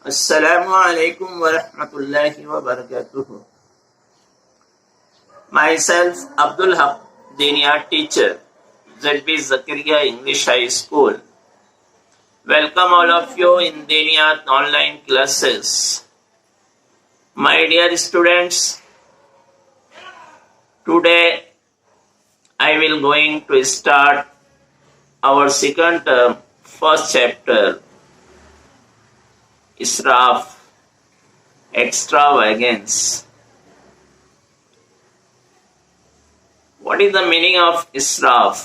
السلام علیکم ورحمۃ اللہ وبرکاتہ. Myself, Abdul Haq, Diniya teacher, ZB Zakaria English High School. Welcome all of you in Diniyat online classes. My dear students, today I will going to start our second term, first chapter, Israf, extravagance. What is the meaning of israf?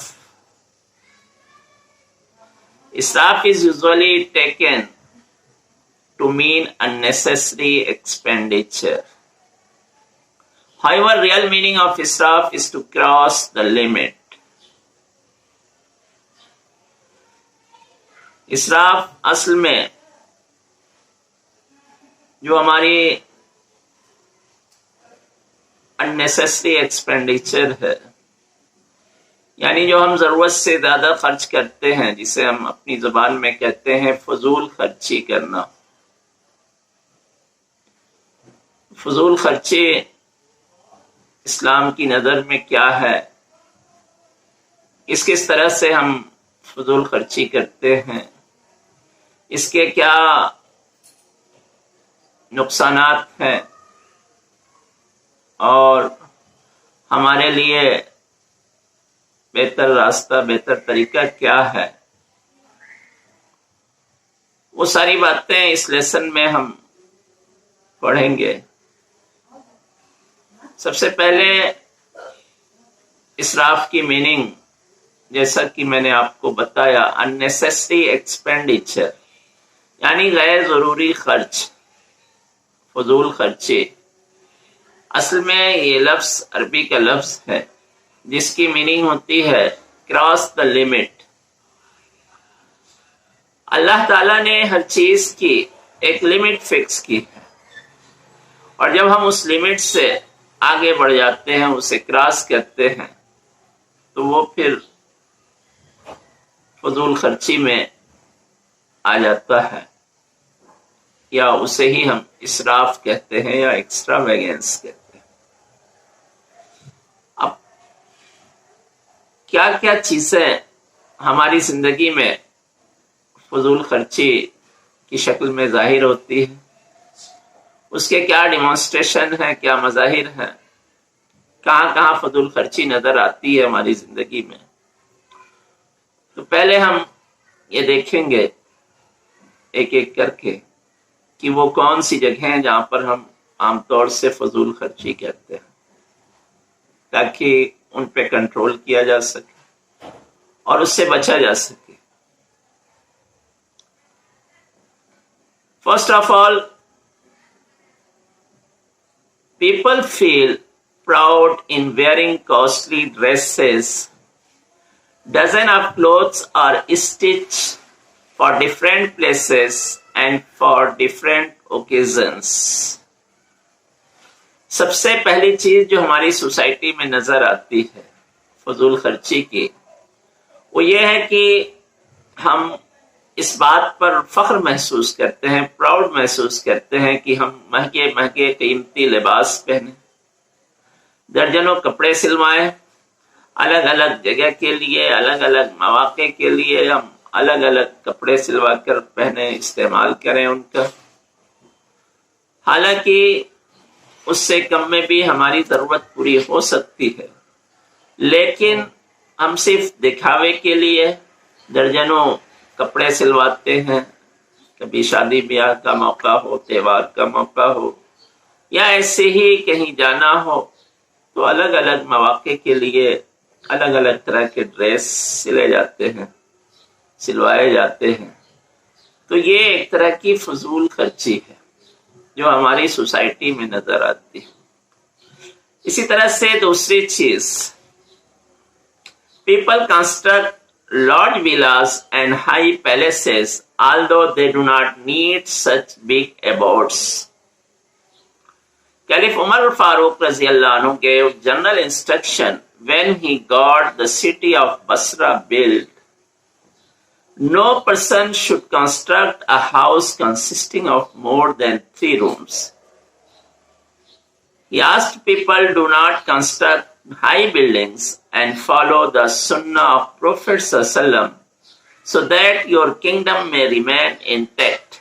Israf is usually taken to mean unnecessary expenditure. However, real meaning of israf is to cross the limit. israf اصل میں جو ہماری unnecessary expenditure ہے، یعنی جو ہم ضرورت سے زیادہ خرچ کرتے ہیں، جسے ہم اپنی زبان میں کہتے ہیں فضول خرچی کرنا. فضول خرچی اسلام کی نظر میں کیا ہے، کس طرح سے ہم فضول خرچی کرتے ہیں، اس کے کیا نقصانات ہیں اور ہمارے لیے بہتر راستہ، بہتر طریقہ کیا ہے، وہ ساری باتیں اس لیسن میں ہم پڑھیں گے. سب سے پہلے اسراف کی میننگ، جیسا کہ میں نے آپ کو بتایا، unnecessary expenditure یعنی غیر ضروری خرچ، فضول خرچے. اصل میں یہ لفظ عربی کا لفظ ہے جس کی میننگ ہوتی ہے کراس دا لمٹ. اللہ تعالیٰ نے ہر چیز کی ایک لمٹ فکس کی ہے، اور جب ہم اس لمٹ سے آگے بڑھ جاتے ہیں، اسے کراس کرتے ہیں، تو وہ پھر فضول خرچی میں آ جاتا ہے، یا اسے ہی ہم اسراف کہتے ہیں یا ایکسٹراویگنس کہتے ہیں. اب کیا کیا چیزیں ہماری زندگی میں فضول خرچی کی شکل میں ظاہر ہوتی ہے، اس کے کیا ڈیمانسٹریشن ہیں، کیا مظاہر ہیں، کہاں کہاں فضول خرچی نظر آتی ہے ہماری زندگی میں. تو پہلے ہم یہ دیکھیں گے ایک ایک کر کے کہ وہ کون سی جگہیں ہیں جہاں پر ہم عام طور سے فضول خرچی کرتے ہیں، تاکہ ان پہ کنٹرول کیا جا سکے اور اس سے بچا جا سکے. First of all, people feel proud in wearing costly dresses. Dozens of clothes are stitched for different places and for different occasions. سب سے پہلی چیز جو ہماری سوسائٹی میں نظر آتی ہے فضول خرچی کی، وہ یہ ہے کہ ہم اس بات پر فخر محسوس کرتے ہیں، پراؤڈ محسوس کرتے ہیں کہ ہم مہنگے مہنگے قیمتی لباس پہنیں، درجنوں کپڑے سلوائیں، الگ الگ جگہ کے لیے، الگ الگ مواقع کے لیے ہم الگ الگ کپڑے سلوا کر پہنیں، استعمال کریں ان کا. حالانکہ اس سے کم میں بھی ہماری ضرورت پوری ہو سکتی ہے، لیکن ہم صرف دکھاوے کے لیے درجنوں کپڑے سلواتے ہیں. کبھی شادی بیاہ کا موقع ہو، تہوار کا موقع ہو، یا ایسے ہی کہیں جانا ہو، تو الگ الگ مواقع کے لیے الگ الگ طرح کے ڈریس سلے جاتے ہیں، سلوائے جاتے ہیں. تو یہ ایک طرح کی فضول خرچی ہے جو ہماری سوسائٹی میں نظر آتی ہے. اسی طرح سے دوسری چیز، people construct large villas and high palaces although they do not need such big abodes. Caliph Umar Farooq رضی اللہ عنہ gave general instruction when he got the city of Basra built No person should construct a house consisting of more than 3 rooms. He asked people, do not construct high buildings and follow the sunnah of Prophet ﷺ so that your kingdom may remain intact.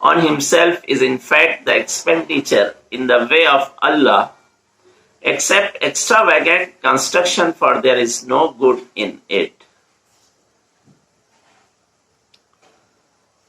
on himself is in fact the expenditure in the way of Allah, except extravagant construction, for there is no good in it.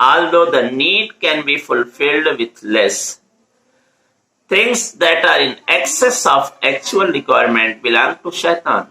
although the need can be fulfilled with less. Things that are in excess of actual requirement belong to shaitan.